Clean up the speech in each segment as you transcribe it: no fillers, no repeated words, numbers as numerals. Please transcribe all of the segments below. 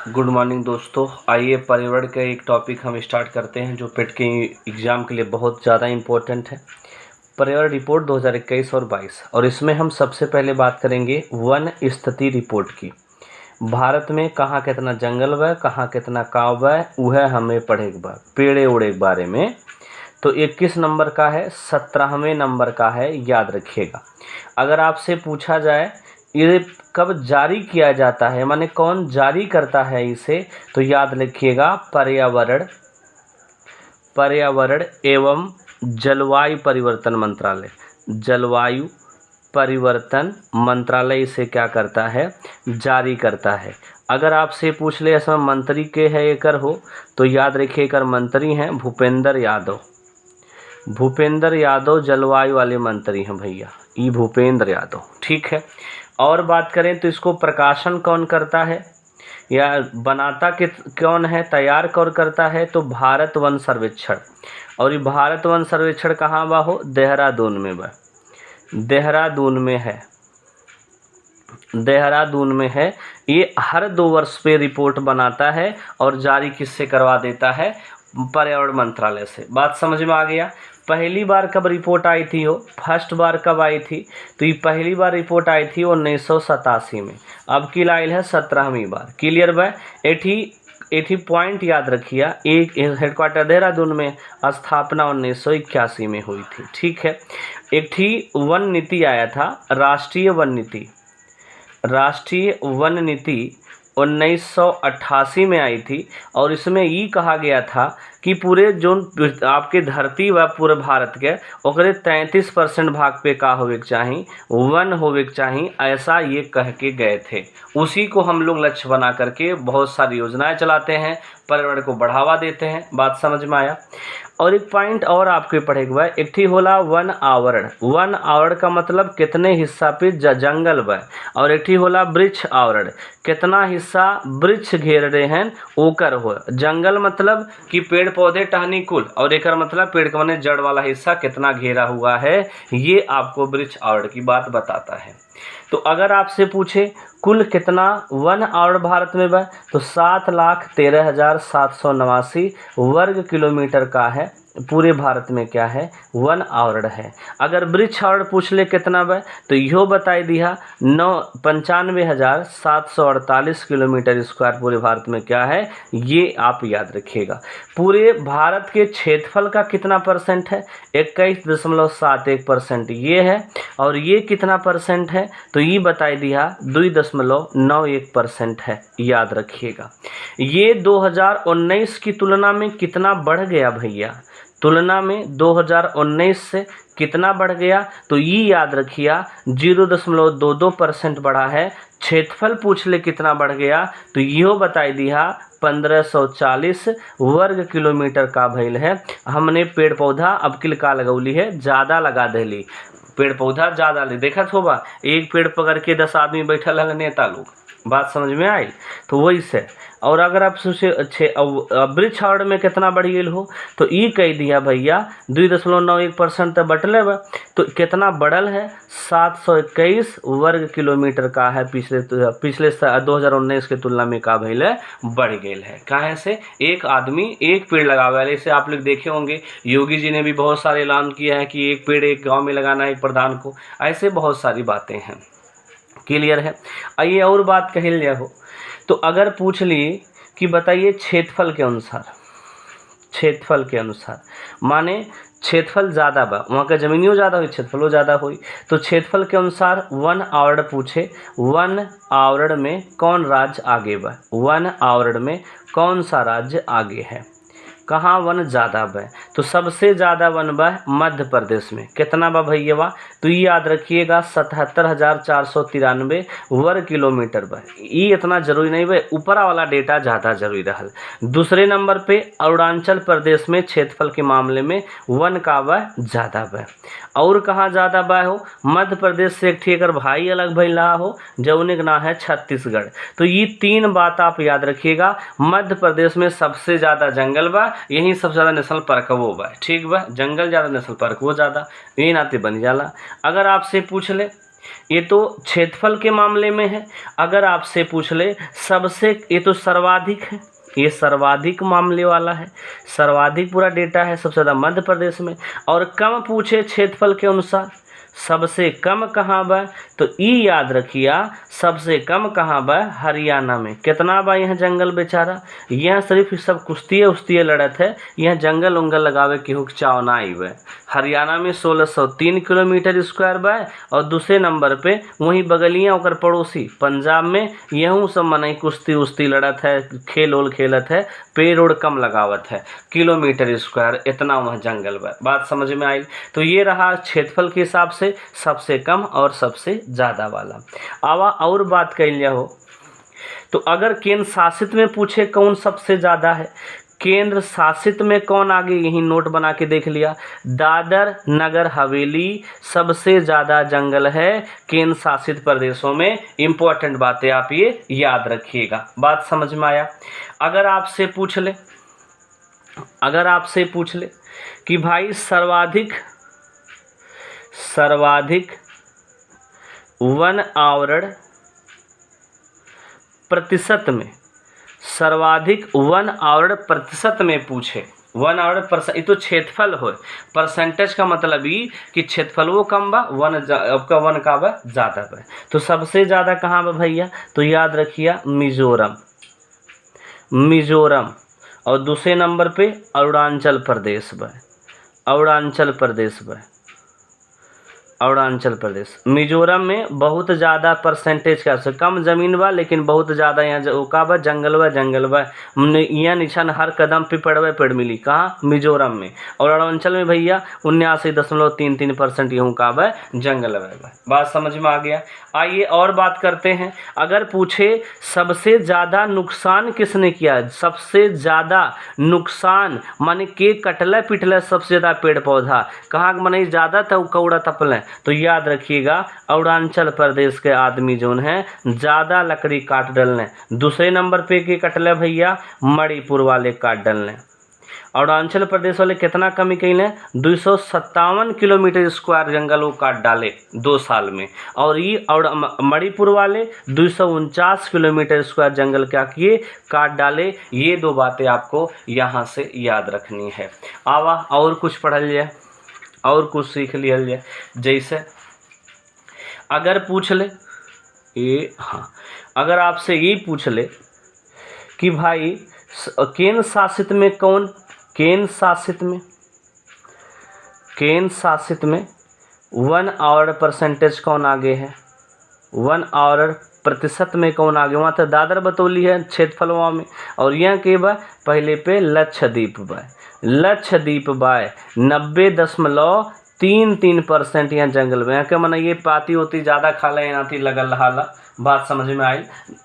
Good morning दोस्तों। आइए पर्यावरण का एक टॉपिक हम स्टार्ट करते हैं जो पेट के एग्ज़ाम के लिए बहुत ज़्यादा इम्पोर्टेंट है। पर्यावरण रिपोर्ट 2021 और 22 और इसमें हम सबसे पहले बात करेंगे वन स्थिति रिपोर्ट की। भारत में कहाँ कितना जंगल बा, कहाँ कितना काव बा, वह हमें पढ़ेगा बा। पेड़े ओड़े के बारे में तो 21 नंबर का है, 17वें नंबर का है, याद रखिएगा। अगर आपसे पूछा जाए ये कब जारी किया जाता है, माने कौन जारी करता है इसे, तो याद रखिएगा पर्यावरण एवं जलवायु परिवर्तन मंत्रालय। जलवायु परिवर्तन मंत्रालय इसे क्या करता है, जारी करता है। अगर आपसे पूछ ले इसमें मंत्री के है एकर हो, तो याद रखिए एकर मंत्री हैं भूपेंद्र यादव। भूपेंद्र यादव जलवायु वाले मंत्री हैं भैया, ई भूपेंद्र यादव, ठीक है। और बात करें तो इसको प्रकाशन कौन करता है या बनाता कि कौन है, तैयार कौन करता है, तो भारत वन सर्वेक्षण। और ये भारत वन सर्वेक्षण कहाँ बा हो, देहरादून में बा, देहरादून में है, देहरादून में है। ये हर 2 वर्ष पे रिपोर्ट बनाता है और जारी किससे करवा देता है, पर्यावरण मंत्रालय से। बात समझ में आ गया। पहली बार कब रिपोर्ट आई थी हो, फर्स्ट बार कब आई थी, तो ये पहली बार रिपोर्ट आई थी 1987 में। अब की लाइल है 17वीं बार। क्लियर बा। एठी पॉइंट याद रखिए। एक हेडक्वार्टर देहरादून में, स्थापना 1981 में हुई थी, ठीक है। एक थी वन नीति आया था, राष्ट्रीय वन नीति। राष्ट्रीय वन नीति 1988 में आई थी और इसमें ये कहा गया था कि पूरे जो आपके धरती व पूरे भारत के ओकरे 33% भाग पे का होवे के चाही, वन होवे के चाही, ऐसा ये कह के गए थे। उसी को हम लोग लक्ष्य बना करके बहुत सारी योजनाएं चलाते हैं, पर्यावरण को बढ़ावा देते हैं। बात समझ में आया। और एक पॉइंट और आपके पढ़ेगा, एक थी होला वन आवरण। वन आवरण का मतलब कितने हिस्सा पे जंगल बा, और एक थी होला वृक्ष आवरण, कितना हिस्सा वृक्ष घेर रहे हैं ओकर हो। जंगल मतलब कि पेड़ पौधे टहनी कुल, और एक मतलब पेड़ के माने जड़ वाला हिस्सा कितना घेरा हुआ है, ये आपको वृक्ष आवरण की बात बताता है। तो अगर आपसे पूछे कुल कितना वन आवरण भारत में बा, तो 7,13,789 वर्ग किलोमीटर का है पूरे भारत में क्या है, वन आवरण है। अगर वृक्ष आवरण पूछ ले कितना बा, तो यो बताई दिया 95,748 किलोमीटर स्क्वायर पूरे भारत में क्या है, ये आप याद रखिएगा। पूरे भारत के क्षेत्रफल का कितना परसेंट है, 21.71% ये है। और ये कितना परसेंट है, तो ये बताई दिया 2.91% है, याद रखिएगा। ये 2019 की तुलना में कितना बढ़ गया भैया, तुलना में 2019 से कितना बढ़ गया, तो ये याद रखिए 0.22% बढ़ा है। क्षेत्रफल पूछ ले कितना बढ़ गया, तो यो बताई दिया 1540 वर्ग किलोमीटर का भइल है। हमने पेड़ पौधा अब किल का लगौली है, ज़्यादा लगा देली, पेड़ पौधा ज़्यादा ले देखत होगा, एक पेड़ पकड़ के 10 आदमी बैठल है नेता लोग। बात समझ में आई। तो वही से। और अगर आप सोचे अच्छे वृक्ष आवरण में कितना बढ़ गई हो, तो ये कह दिया भैया 2.91% तो बटले बा, तो कितना बढ़ल है, 721 वर्ग किलोमीटर का है। पिछले 2019 के तुलना में का भइल है, बढ़ गई है। काहे से, एक आदमी एक पेड़ लगावे वाले से आप लोग देखे होंगे, योगी जी ने भी बहुत सारे ऐलान किया है कि एक पेड़ एक गांव में लगाना है, एक प्रधान को। ऐसे बहुत सारी बातें हैं। क्लियर है। आइए और बात कह लिया हो, तो अगर पूछ लिए कि बताइए क्षेत्रफल के अनुसार, क्षेत्रफल के अनुसार माने क्षेत्रफल ज़्यादा बा, वहाँ का जमीनियों ज़्यादा हुई, क्षेत्रफलों ज़्यादा हुई, तो क्षेत्रफल के अनुसार वन आवरण पूछे, वन आवरण में कौन राज्य आगे बा, वन आवरण में कौन सा राज्य आगे है, कहाँ वन ज़्यादा बा, तो सबसे ज़्यादा वन बा मध्य प्रदेश में। कितना बा भैया बा, तो ये याद रखिएगा 77,493 वर्ग किलोमीटर बा। ये इतना जरूरी नहीं बा, ऊपर वाला डेटा ज़्यादा जरूरी रहल। दूसरे नंबर पे अरुणाचल प्रदेश में क्षेत्रफल के मामले में वन का बा ज़्यादा बा। और कहाँ ज़्यादा बा हो, मध्य प्रदेश से एक ठीक भाई अलग भइल रहा हो, जौने का नाम है छत्तीसगढ़। तो ये 3 बात आप याद रखिएगा। मध्य प्रदेश में सबसे ज़्यादा जंगल बा, यही सबसे ज़्यादा नेशनल पार्क वो बा, ठीक बा, जंगल ज़्यादा नेशनल पार्क वो ज़्यादा, ये नाते बन जाला। अगर आपसे पूछ ले ये तो क्षेत्रफल के मामले में है। अगर आपसे पूछ ले सबसे, ये तो सर्वाधिक है, ये सर्वाधिक मामले वाला है, सर्वाधिक पूरा डेटा है सबसे ज़्यादा मध्य प्रदेश में। और कम पूछे क्षेत्रफल के अनुसार, सबसे कम कहाँ बा, तो ई याद रखिया सबसे कम कहाँ बा, हरियाणा में। कितना बा यहाँ जंगल बेचारा, यहाँ सिर्फ सब कुश्ती उश्ती लड़त है, यहाँ जंगल उंगल लगावे के हुक चाव ना आई बा। हरियाणा में 1603 किलोमीटर स्क्वायर बा। और दूसरे नंबर पे वहीं बगलियाँ ओकर पड़ोसी पंजाब में यहूँ सब मनई कुश्ती उश्ती लड़त है, खेल ओल खेलत है, पेड़ ओड़ कम लगावत है, किलोमीटर स्क्वायर इतना वहाँ जंगल बा। बात समझ में आई। तो ये रहा क्षेत्रफल के हिसाब से सबसे कम और सबसे ज़्यादा वाला। आवा और बात कइल जाओ तो अगर केंद्र शासित में पूछे कौन सबसे ज़्यादा है, केंद्र शासित में कौन आगे, यही नोट बना के देख लिया, दादर नगर हवेली सबसे ज़्यादा जंगल है केंद्र शासित प्रदेशों में। इंपॉर्टेंट बातें आप ये याद रखिएगा। बात समझ में आया। अगर आपसे पूछ ले कि भाई सर्वाधिक वन आवरण प्रतिशत में, सर्वाधिक वन आवरण प्रतिशत में पूछे, वन आवरण परसेंट, ये तो क्षेत्रफल हो, परसेंटेज का मतलब ही कि क्षेत्रफल वो कम बा, आपका वन का बा ज़्यादा बा। तो सबसे ज़्यादा कहाँ बा भैया, तो याद रखिए मिजोरम। और दूसरे नंबर पे अरुणाचल प्रदेश। मिजोरम में बहुत ज़्यादा परसेंटेज का से कम ज़मीन बा, लेकिन बहुत ज़्यादा यहाँ का बा जंगल बा। यहाँ निशान हर कदम पे पेड़ मिली, कहाँ, मिजोरम में। और अरुणाचल में भैया 79.33% यूँ का बा जंगल बा। बात समझ में आ गया। आइए और बात करते हैं। अगर पूछे सबसे ज़्यादा नुकसान किसने किया, सबसे ज़्यादा नुकसान माने के कटला पिटला सबसे ज़्यादा पेड़ पौधा कहाँ माने ज़्यादा था कौड़ा तपले, तो याद रखिएगा अरुणाचल प्रदेश के आदमी जो हैं ज़्यादा लकड़ी काट डलने। दूसरे नंबर पे के कटले भैया मणिपुर वाले काट डलने। अरुणाचल प्रदेश वाले कितना कमी कैले, 257 किलोमीटर स्क्वायर जंगल वो काट डाले 2 साल में। और ये और मणिपुर वाले 249 किलोमीटर स्क्वायर जंगल क्या किए, काट डाले। ये 2 बातें आपको यहाँ से याद रखनी है। आवा और कुछ पढ़ल जाए और कुछ सीख लिया जाए। जैसे अगर पूछ ले अगर आपसे ये पूछ ले कि भाई केंद्र शासित में वन आवरण परसेंटेज कौन आगे है, वन आवरण प्रतिशत में कौन आगे, वहाँ तो दादर बतौली है क्षेत्रफलवा में। और यहाँ के बा पहले पे लक्षद्वीप बाय 90.33% यहाँ जंगल में। यहाँ के मन ये पाती होती ज़्यादा खाला यहाँ थी लगल रहा। बात समझ में आई।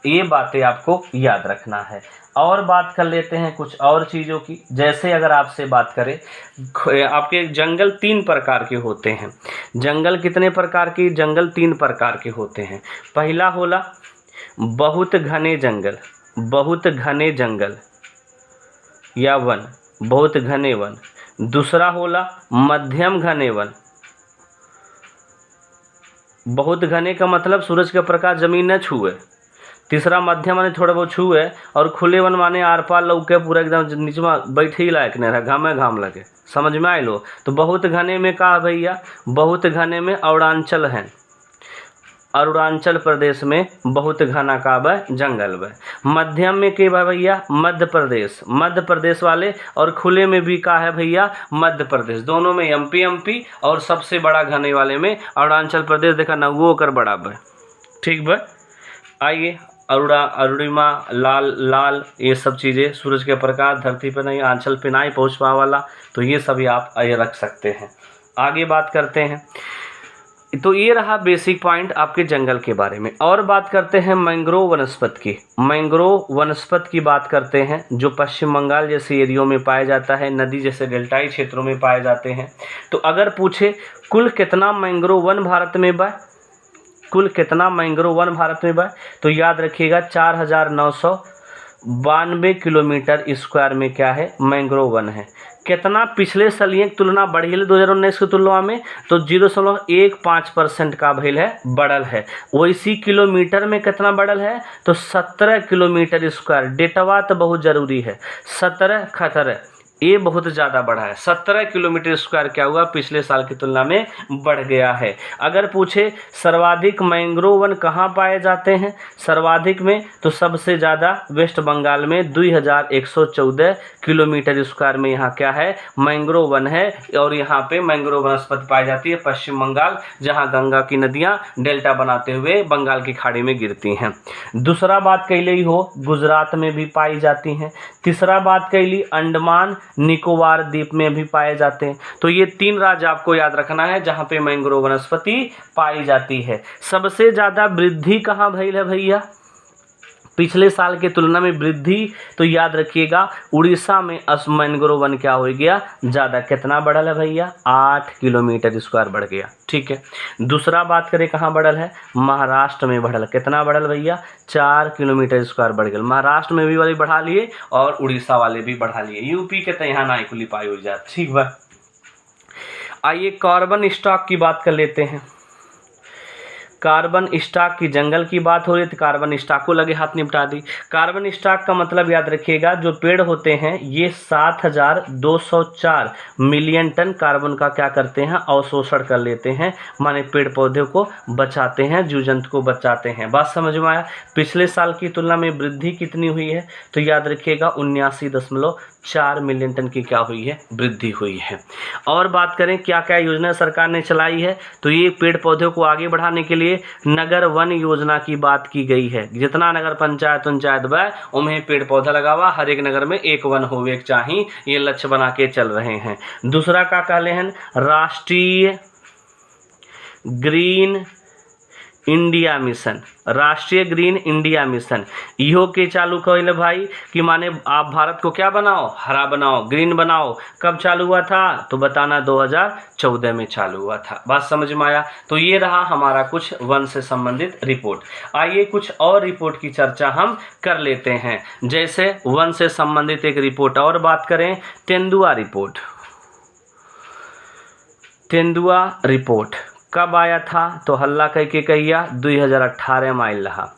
ये बातें आपको याद रखना है। और बात कर लेते हैं कुछ और चीज़ों की। जैसे अगर आपसे बात करें, आपके जंगल 3 प्रकार के होते हैं। जंगल कितने प्रकार के, जंगल 3 प्रकार के होते हैं। पहला होला बहुत घने जंगल या वन, बहुत घने वन। दूसरा होला मध्यम घने वन। बहुत घने का मतलब सूरज का प्रकाश जमीन न छुए। तीसरा मध्यम माने थोड़ा बहुत छुए। और खुले वन माने आर पार लौके पूरा एकदम नीचे में बैठे ही लायक नहीं रहा, घाम लगे। समझ में आए लो। तो बहुत घने में कहा भैया, बहुत घने में अरुणाचल है, अरुणाचल प्रदेश में बहुत घना का बा जंगल बा। मध्यम में के बा भैया मध्य प्रदेश वाले। और खुले में भी का है भैया मध्य प्रदेश। दोनों में एमपी और सबसे बड़ा घने वाले में अरुणाचल प्रदेश। देखा ना वो कर बड़ा बा, ठीक बा। आइए अरुणिमा लाल ये सब चीज़ें, सूरज के प्रकाश धरती पे नहीं, आंचल पे नहीं पहुँच पा वाला, तो ये सभी आप रख सकते हैं। आगे बात करते हैं। तो ये रहा बेसिक पॉइंट आपके जंगल के बारे में। और बात करते हैं मैंग्रोव वनस्पति की। मैंग्रोव वनस्पति की बात करते हैं, जो पश्चिम बंगाल जैसे एरियो में पाया जाता है, नदी जैसे डेल्टाई क्षेत्रों में पाए जाते हैं। तो अगर पूछे कुल कितना मैंग्रोव वन भारत में बा, तो याद रखिएगा 4992 किलोमीटर स्क्वायर में क्या है, मैंग्रोव वन है। कितना पिछले साल की तुलना बढ़ी है 2019 की तुलना में, तो 0.15% का भइल है, बढ़ल है। वैसी किलोमीटर में कितना बढ़ल है, तो 17 किलोमीटर स्क्वायर। डेटवा तो बहुत जरूरी है, 17 खतर ये बहुत ज़्यादा बढ़ा है। 17 किलोमीटर स्क्वायर क्या हुआ, पिछले साल की तुलना में बढ़ गया है। अगर पूछे सर्वाधिक मैंग्रोव वन कहाँ पाए जाते हैं, सर्वाधिक में तो सबसे ज़्यादा वेस्ट बंगाल में 2114 किलोमीटर स्क्वायर में यहाँ क्या है, मैंग्रोव वन है। और यहाँ पे मैंग्रोव वनस्पति पाई जाती है पश्चिम बंगाल, जहाँ गंगा की नदियाँ डेल्टा बनाते हुए बंगाल की खाड़ी में गिरती हैं। दूसरा बात कैली हो, गुजरात में भी पाई जाती हैं। तीसरा बात कैली, अंडमान निकोबार द्वीप में भी पाए जाते हैं। तो ये 3 राज्य आपको याद रखना है जहाँ पे मैंग्रोव वनस्पति पाई जाती है। सबसे ज़्यादा वृद्धि कहाँ भइल है भैया, पिछले साल के तुलना में वृद्धि, तो याद रखिएगा उड़ीसा में मैंग्रोव वन क्या हो गया, ज़्यादा। कितना बढ़ल है भैया, 8 किलोमीटर स्क्वायर बढ़ गया। ठीक है। दूसरा बात करें कहाँ बढ़ल है, महाराष्ट्र में बढ़ल। कितना बढ़ल भैया, 4 किलोमीटर स्क्वायर बढ़ गया। महाराष्ट्र में भी वाले बढ़ा लिए और उड़ीसा वाले भी बढ़ा लिए। यूपी के तो यहाँ ना खुली पाई हो जाए। ठीक बा, आइए कार्बन स्टॉक की बात कर लेते हैं। कार्बन स्टॉक की जंगल की बात हो रही है तो कार्बन स्टॉक को लगे हाथ निपटा दी। कार्बन स्टॉक का मतलब याद रखिएगा, जो पेड़ होते हैं ये 7204 मिलियन टन कार्बन का क्या करते हैं, अवशोषण कर लेते हैं, माने पेड़ पौधे को बचाते हैं, जीव जंतु को बचाते हैं। बात समझ में आया। पिछले साल की तुलना में वृद्धि कितनी हुई है, तो याद रखिएगा 79.4 मिलियन टन की क्या हुई है, वृद्धि हुई है। और बात करें क्या क्या योजना सरकार ने चलाई है, तो ये पेड़ पौधों को आगे बढ़ाने के लिए नगर वन योजना की बात की गई है। जितना नगर पंचायत बा उन्हें पेड़ पौधा लगावा, हर एक नगर में एक वन होवे के चाहिए, ये लक्ष्य बना के चल रहे हैं। दूसरा का कहले हैं, राष्ट्रीय ग्रीन इंडिया मिशन। राष्ट्रीय ग्रीन इंडिया मिशन इहो के चालू कइले भाई, कि माने आप भारत को क्या बनाओ, हरा बनाओ, ग्रीन बनाओ। कब चालू हुआ था, तो बताना 2014 में चालू हुआ था। बात समझ में आया। तो ये रहा हमारा कुछ वन से संबंधित रिपोर्ट। आइए कुछ और रिपोर्ट की चर्चा हम कर लेते हैं। जैसे वन से संबंधित एक रिपोर्ट और बात करें, तेंदुआ रिपोर्ट। तेंदुआ रिपोर्ट कब आया था, तो हल्ला कह के कहिया 2018 में आयल रहा।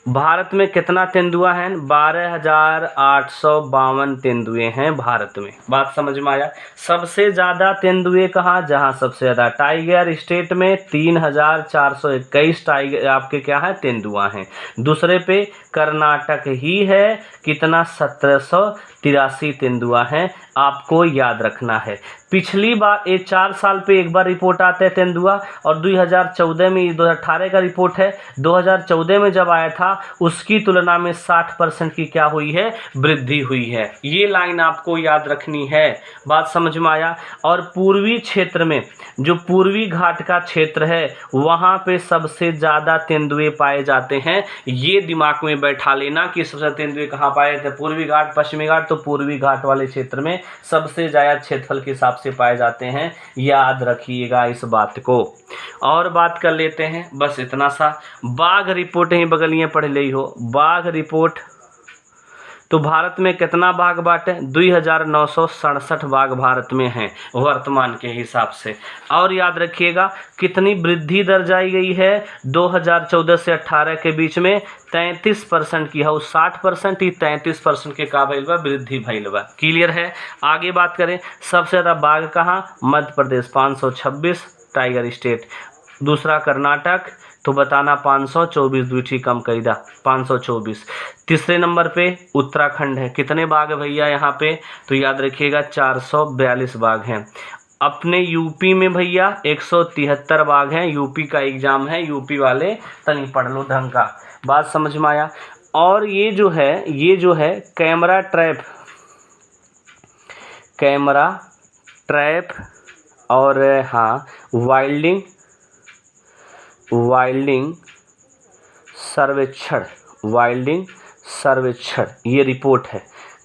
भारत में कितना तेंदुआ हैं, 12,852 तेंदुए हैं भारत में। बात समझ में आया। सबसे ज़्यादा तेंदुए कहाँ, जहाँ सबसे ज़्यादा टाइगर स्टेट में 3,421 टाइगर आपके क्या है, तेंदुआ हैं। दूसरे पे कर्नाटक ही है, कितना 1783 तेंदुआ हैं, आपको याद रखना है। पिछली बार ये 4 साल पे एक बार रिपोर्ट आते हैं तेंदुआ, और 2014 में, 2018 का रिपोर्ट है, 2014 में जब आया था उसकी तुलना में 60% की क्या हुई है, वृद्धि हुई है। ये लाइन आपको याद रखनी है। बात समझ में आया। और पूर्वी क्षेत्र में, जो पूर्वी घाट का क्षेत्र है वहाँ पे सबसे ज़्यादा तेंदुए पाए जाते हैं। ये दिमाग में बैठा लेना कि सबसे तेंदुए कहाँ पाए थे, पूर्वी घाट, पश्चिमी घाट। तो पूर्वी घाट वाले क्षेत्र में सबसे ज़्यादा क्षेत्रफल के हिसाब से पाए जाते हैं, याद रखिएगा इस बात को। और बात कर लेते हैं, बस इतना सा। बाघ रिपोर्ट ही बगलिए पढ़ ली हो। बाघ रिपोर्ट, तो भारत में कितना बाघ बाटे, 2,967 बाघ भारत में हैं वर्तमान के हिसाब से। और याद रखिएगा कितनी वृद्धि दर जाई गई है 2014 से 18 के बीच में, 33% की है। 60% ही 33% के का भइल बा, वृद्धि भइल बा। क्लियर है। आगे बात करें, सबसे ज़्यादा बाघ कहाँ, मध्य प्रदेश 526 टाइगर स्टेट। दूसरा कर्नाटक, तो बताना 524, दूठी कम कैदा 524। तीसरे नंबर पे उत्तराखंड है, कितने बाघ है भैया यहाँ पे, तो याद रखिएगा 442 बाघ हैं। अपने यूपी में भैया 173 बाघ हैं। यूपी का एग्जाम है, यूपी वाले तनी पढ़ लो ढंग का। बात समझ में आया। और ये जो है कैमरा ट्रैप और हाँ वाइल्डिंग सर्वेक्षण, ये रिपोर्ट है।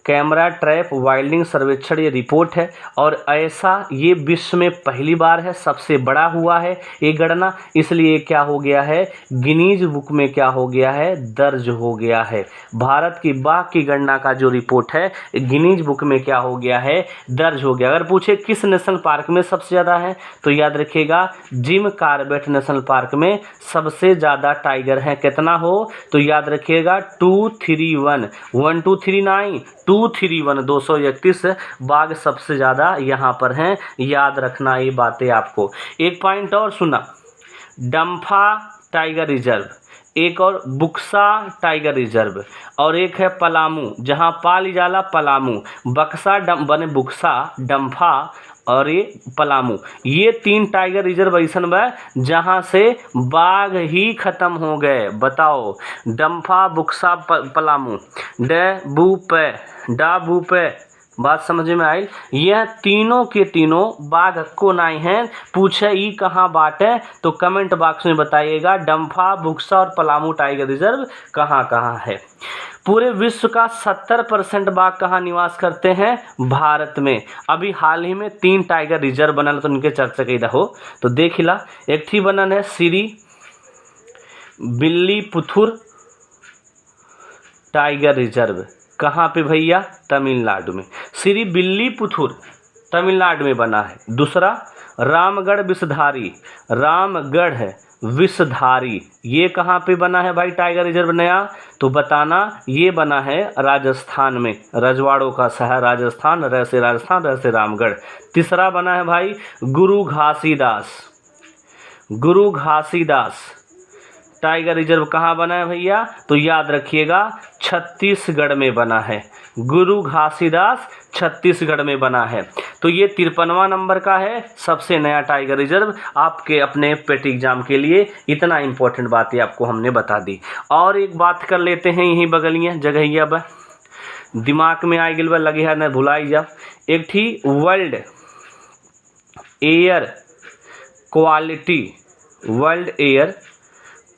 कैमरा ट्रैप वाइल्डिंग सर्वेक्षण ये रिपोर्ट है, और ऐसा ये विश्व में पहली बार है, सबसे बड़ा हुआ है ये गणना, इसलिए क्या हो गया है, गिनीज बुक में क्या हो गया है, दर्ज हो गया है। भारत की बाघ की गणना का जो रिपोर्ट है गिनीज बुक में क्या हो गया है, दर्ज हो गया। अगर पूछे किस नेशनल पार्क में सबसे ज़्यादा है तो याद रखिएगा जिम कॉर्बेट नेशनल पार्क में सबसे ज़्यादा टाइगर हैं। कितना हो तो याद रखिएगा 231, 1239, 231, 231 बाघ सबसे ज़्यादा यहाँ पर हैं। याद रखना ये बातें आपको। एक पॉइंट और सुना, डम्फा टाइगर रिजर्व, एक और बुक्सा टाइगर रिजर्व, और एक है पलामू जहाँ पाली जाला पलामू, बक्सा बने बुक्सा, डम्फा और ये पलामू, ये 3 टाइगर रिजर्व ऐसन बा जहाँ से बाघ ही खत्म हो गए। बताओ, डम्फा, बुक्सा, पलामू, डा बू पे बात समझ में आई। यह तीनों के तीनों बाघ को नाई हैं। पूछे ई कहाँ बाटे तो कमेंट बॉक्स में बताइएगा, डम्फा, बुक्सा और पलामू टाइगर रिजर्व कहाँ कहाँ है। पूरे विश्व का 70% बाघ कहाँ निवास करते हैं, भारत में। अभी हाल ही में 3 टाइगर रिजर्व बनल तो उनके चर्चा कैदा हो तो देख ला। एक थी बनल है श्री बिल्लीपुथुर टाइगर रिजर्व, कहाँ पे भैया, तमिलनाडु में। श्री बिल्लीपुथुर तमिलनाडु में बना है। दूसरा रामगढ़ विषधारी, रामगढ़ है विषधारी, ये कहाँ पे बना है भाई टाइगर रिजर्व नया, तो बताना ये बना है राजस्थान में, रजवाड़ों का शहर राजस्थान, र से राजस्थान, र से रामगढ़। तीसरा बना है भाई गुरु घासीदास, गुरु घासीदास टाइगर रिजर्व कहाँ बना है भैया, तो याद रखिएगा छत्तीसगढ़ में बना है। गुरु घासीदास छत्तीसगढ़ में बना है। तो ये 53वां नंबर का है सबसे नया टाइगर रिजर्व आपके अपने पेट एग्जाम के लिए। इतना इम्पोर्टेंट बातें आपको हमने बता दी। और एक बात कर लेते हैं, यहीं बगलिया जगहिया बा दिमाग में आ गई बा, लगे है न भुलाई जा। एक थी world air quality, world air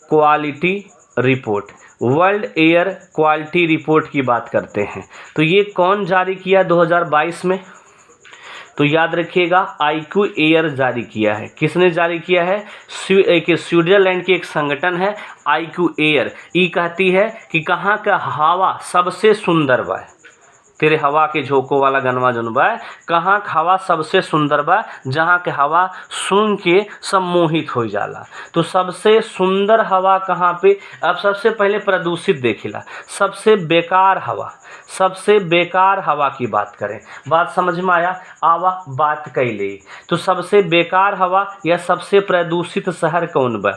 quality report, world air quality report की बात करते हैं। तो ये कौन जारी किया 2022 में, तो याद रखिएगा IQ एयर जारी किया है। किसने जारी किया है, एक स्विट्जरलैंड की एक संगठन है IQ एयर। ये कहती है कि कहाँ का हवा सबसे सुंदर बा, तेरे हवा के झोंकों वाला गनवा जन बा, कहाँ का हवा सबसे सुंदर बा, जहाँ के हवा सुन के सम्मोहित हो जाला। तो सबसे सुंदर हवा कहाँ पे, अब सबसे पहले प्रदूषित देखिला, सबसे बेकार हवा, सबसे बेकार हवा की बात करें, बात समझ में आया, आवा बात कैले। तो सबसे बेकार हवा या सबसे प्रदूषित शहर कौन बा,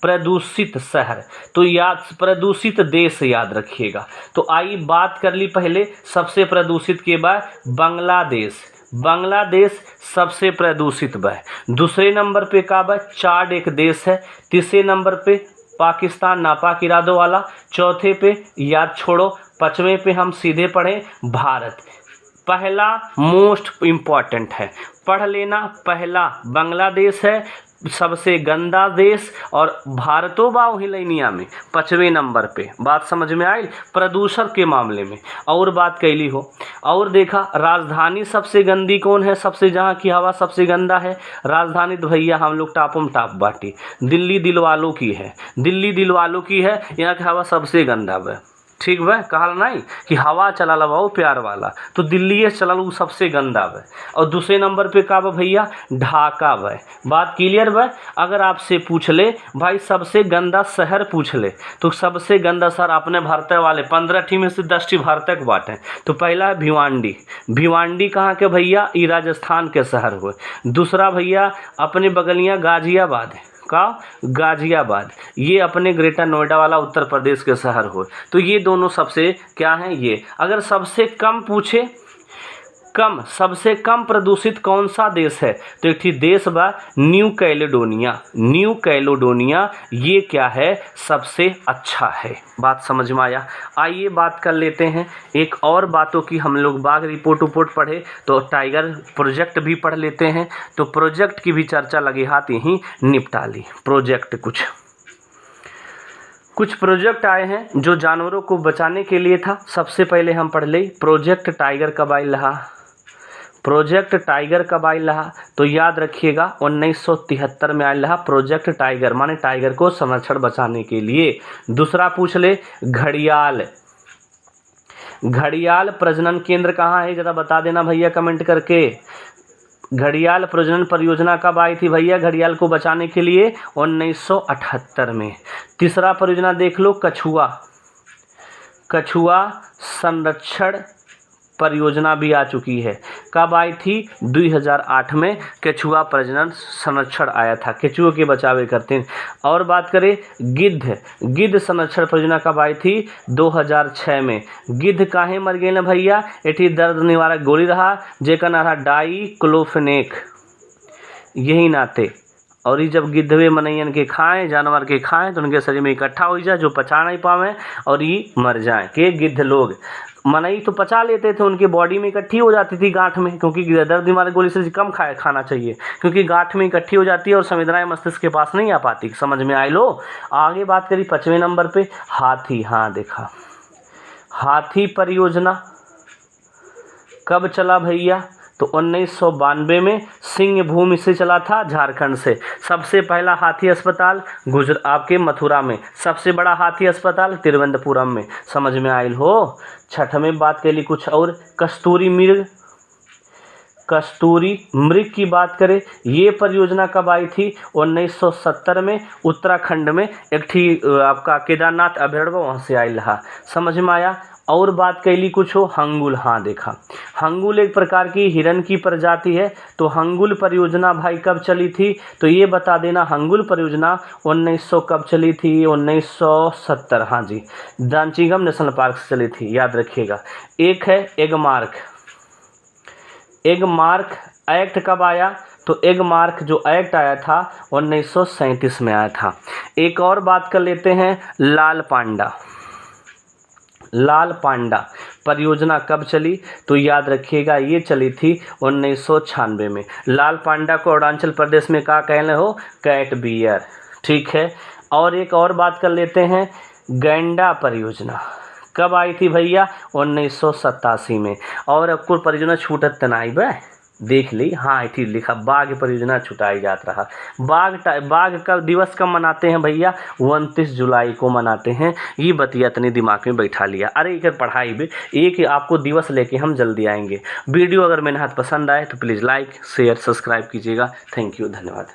प्रदूषित शहर, तो याद प्रदूषित देश याद रखिएगा। तो आई बात कर ली पहले सबसे प्रदूषित के बाद बांग्लादेश, बांग्लादेश सबसे प्रदूषित बा। दूसरे नंबर पे का बा, चाड एक देश है। तीसरे नंबर पे पाकिस्तान, नापाक इरादों वाला। चौथे पे याद छोड़ो। पांचवें पे हम सीधे पढ़े भारत। पहला मोस्ट इम्पॉर्टेंट है, पढ़ लेना। पहला बांग्लादेश है सबसे गंदा देश, और भारतो बा वही लाइनिया में 5वें नंबर पे। बात समझ में आई प्रदूषण के मामले में। और बात कैली हो और देखा राजधानी सबसे गंदी कौन है, सबसे जहाँ की हवा सबसे गंदा है राजधानी, तो भैया हम लोग टापम टाप बाटी, दिल्ली दिलवालों की है, दिल्ली दिलवालों की है, यहाँ की हवा सबसे गंदा बा। ठीक बा, कहल नहीं कि हवा चला वो प्यार वाला, तो दिल्ली चलल वो सबसे गंदा बा। और दूसरे नंबर पे का बा भैया, ढाका बा। बात क्लियर बा। अगर आपसे पूछ ले भाई सबसे गंदा शहर पूछ ले, तो सबसे गंदा शहर अपने भारत वाले 15 में से 10 भारत के बाटे। तो पहला है भिवांडी, भिवांडी कहाँ के भैया, ये राजस्थान के शहर हुए। दूसरा भैया अपने बगलियाँ गाजियाबाद है, का गाजियाबाद, ये अपने ग्रेटर नोएडा वाला उत्तर प्रदेश के शहर हो। तो ये दोनों सबसे क्या हैं ये। अगर सबसे कम पूछे, कम सबसे कम प्रदूषित कौन सा देश है, तो एक थी देश बा न्यू कैलेडोनिया, न्यू कैलेडोनिया ये क्या है, सबसे अच्छा है। बात समझ में आया। आइए बात कर लेते हैं एक और बातों की। हम लोग बाघ रिपोर्ट पढ़े तो टाइगर प्रोजेक्ट भी पढ़ लेते हैं। तो प्रोजेक्ट की भी चर्चा लगे हाथ यहीं निपटा ली। प्रोजेक्ट कुछ कुछ प्रोजेक्ट आए हैं जो जानवरों को बचाने के लिए था। सबसे पहले हम पढ़ ले प्रोजेक्ट टाइगर कब आयल रहा। प्रोजेक्ट टाइगर कब आयल रहा तो याद रखिएगा 1973 में आयल रहा प्रोजेक्ट टाइगर, माने टाइगर को संरक्षण बचाने के लिए। दूसरा पूछ ले घड़ियाल, घड़ियाल प्रजनन केंद्र कहाँ है, जरा बता देना भैया कमेंट करके। घड़ियाल प्रजनन परियोजना कब आई थी भैया घड़ियाल को बचाने के लिए 1978 में। तीसरा परियोजना देख लो कछुआ, कछुआ संरक्षण परियोजना भी आ चुकी है। कब आई थी 2008 में कछुआ प्रजनन संरक्षण आया था, केचुओं के बचावे करते हैं। और बात करें गिद्ध, गिद्ध संरक्षण परियोजना कब आई थी 2006 में। गिद्ध काहे मर गए ना भैया, एठी दर्द निवारक गोली रहा जेका नाम रहा डाइक्लोफेनेक, यही नाते। और ये जब गिद्धवे मनैयन के खाएं, जानवर के खाएं तो उनके शरीर में इकट्ठा हो जाए जो पचा नहीं पावे और ये मर जाएं। के गिद्ध लोग मनई तो पचा लेते थे, उनके बॉडी में इकट्ठी हो जाती थी गांठ में, क्योंकि दर्द निवारक गोली से कम खाना चाहिए क्योंकि गांठ में इकट्ठी हो जाती है और संवेदनाएं मस्तिष्क के पास नहीं आ पाती। समझ में आए लो। आगे बात करी 5वें नंबर पे हाथी। हाँ देखा, हाथी परियोजना कब चला भैया तो 1992 में सिंहभूमि से चला था, झारखंड से। सबसे पहला हाथी अस्पताल आपके मथुरा में, सबसे बड़ा हाथी अस्पताल तिरुवनंतपुरम में। समझ में आयल हो। 6वें बात के लिए कुछ और कस्तूरी मृग, कस्तूरी मृग की बात करें, ये परियोजना कब आई थी 1970 में उत्तराखंड में। एक थी आपका केदारनाथ अभयारण्य वहाँ से आयल रहा। समझ में आया। और बात कैली कुछ हो हंगुल। हाँ देखा, हंगुल एक प्रकार की हिरन की प्रजाति है। तो हंगुल परियोजना भाई कब चली थी तो ये बता देना। हंगुल परियोजना 1900 कब चली थी 1970। हाँ जी, दांचीगम नेशनल पार्क से चली थी, याद रखिएगा। एक है एगमार्क, एगमार्क एक्ट कब आया तो एगमार्क जो एक्ट आया था 1937 में आया था। एक और बात कर लेते हैं लाल पांडा, लाल पांडा परियोजना कब चली तो याद रखिएगा ये चली थी 1996 में। लाल पांडा को अरुणाचल प्रदेश में क्या कहने हो कैट बियर, ठीक है। और एक और बात कर लेते हैं गैंडा परियोजना कब आई थी भैया 1987 में। और आपको परियोजना छूटत तनाई बे देख ली। हाँ ठीक लिखा, बाघ परियोजना छुटाई जात रहा। बाघ का दिवस कब मनाते हैं भैया 29 जुलाई को मनाते हैं। ये बतिया तनी दिमाग में बैठा लिया। अरे एक पढ़ाई भी एक आपको दिवस लेके हम जल्दी आएंगे। वीडियो अगर मेरे हाथ पसंद आए तो प्लीज़ लाइक शेयर सब्सक्राइब कीजिएगा। थैंक यू, धन्यवाद।